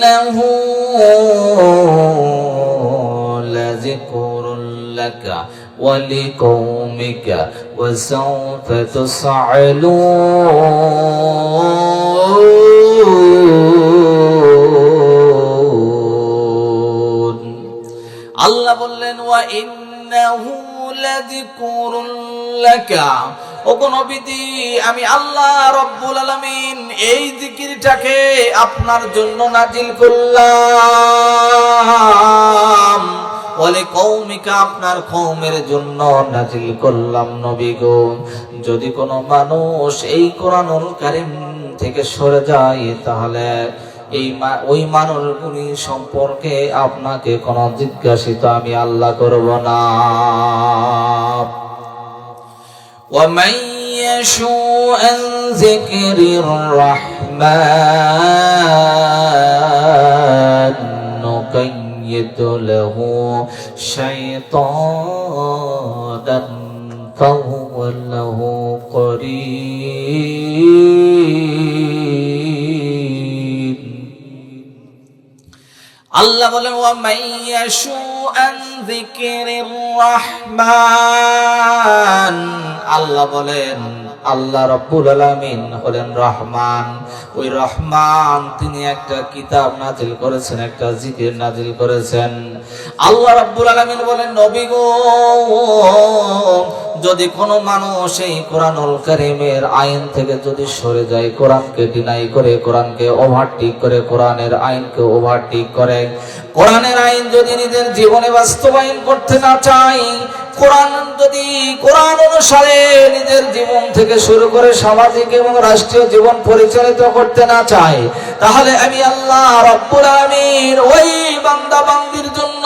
ইন্নাহু লাযিকরুন লাকা ওয়া লিকওমিকা ওয়া সাওফা তুসআলুন। আল্লাহ বললেন ওয়া ইন্নাহু লাযিকরুন লাকা, ওগো নবীজি আমি আল্লাহ রব্বুল আলামিন এই জিকিরটাকে আপনার জন্য নাজিল করলাম, ওয়ালি কওমিকা আপনার কওমের জন্য নাজিল করলাম। নবী গো, যদি কোনো মানুষ এই কোরআনুল কারীম থেকে সরে যায় তাহলে ওই মানুষগুলি সম্পর্কে আপনাকে কোনো জিজ্ঞাসিত আমি আল্লাহ করব না। ومن يشو عن ذكر الرحمن نقيض له شيطانا فهو له قرين। আল্লাহ বলেন ومن يشو عن ذكر الرحمن, আল্লাহ বলেন আল্লাহ রাব্বুল আলামিন হলেন রহমান। ওই রহমান তিনি একটা কিতাব নাজিল করেছেন, একটা জিকির নাজিল করেছেন। আল্লাহ রাব্বুল আলামিন বলেন নবী গো, যদি কোনো মানুষ এই কোরআনুল কারীমের আইন থেকে যদি সরে যায়, কোরআনকে ডিনাই করে, কোরআনকে ওভারটেক করে, কোরআনের আইনকে ওভারটেক করে, কোরআনের আইন যদি নিজের জীবনে বাস্তবায়ন করতে না চায়, কোরআন অনুসারে নিজের জীবন থেকে শুরু করে সামাজিক এবং রাষ্ট্রীয় জীবন পরিচালিত করতে না চায়, তাহলে আমি আল্লাহ রাব্বুল আলামিন ওই বান্দা বান্দির জন্য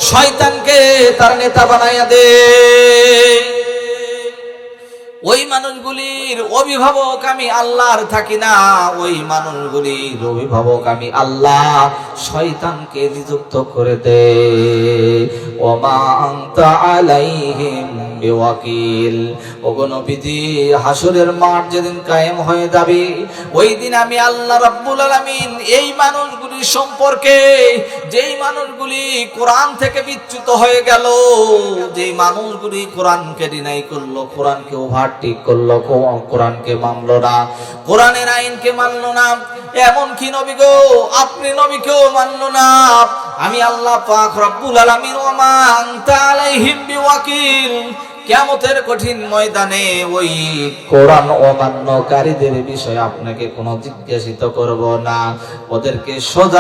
শয়তানকে তার নেতা বানাইয়া দে। ওই মানুষগুলির অভিভাবক আমি আল্লাহর থাকি না, ওই মানুষগুলির অভিভাবক আমি আল্লাহ শয়তানকে নিযুক্ত করে দে। ওমা আনতা আলাইহিম বিওয়াকিল, ওগো নবীজি হাসরের মাঠ যেদিন কায়েম হয়ে যাবে, ওই দিন আমি আল্লাহ রাব্বুল আলামিন এই মানুষগুলি সম্পর্কে, যেই মানুষগুলি কোরআন থেকে বিচ্যুত হয়ে গেল, যেই মানুষগুলি কোরআনকে ডিনাই করলো, কোরআনকে ওভারটেক করলো, কোরআনকে মানলো না, কোরআনের আইনকে মানলো না, এমন কি নবী গো আপনি নবীকেও মানলো না, আমি আল্লাহ পাক রব্বুল আলামিন ওমা আনতা আলাইহিম বিওয়াকিল, কিয়ামতের কঠিন ময়দানে ওই কোরআন অমান্যকারীদের বিষয়ে আপনাকে কোনো জিজ্ঞাসিত করব না, ওদেরকে সোজা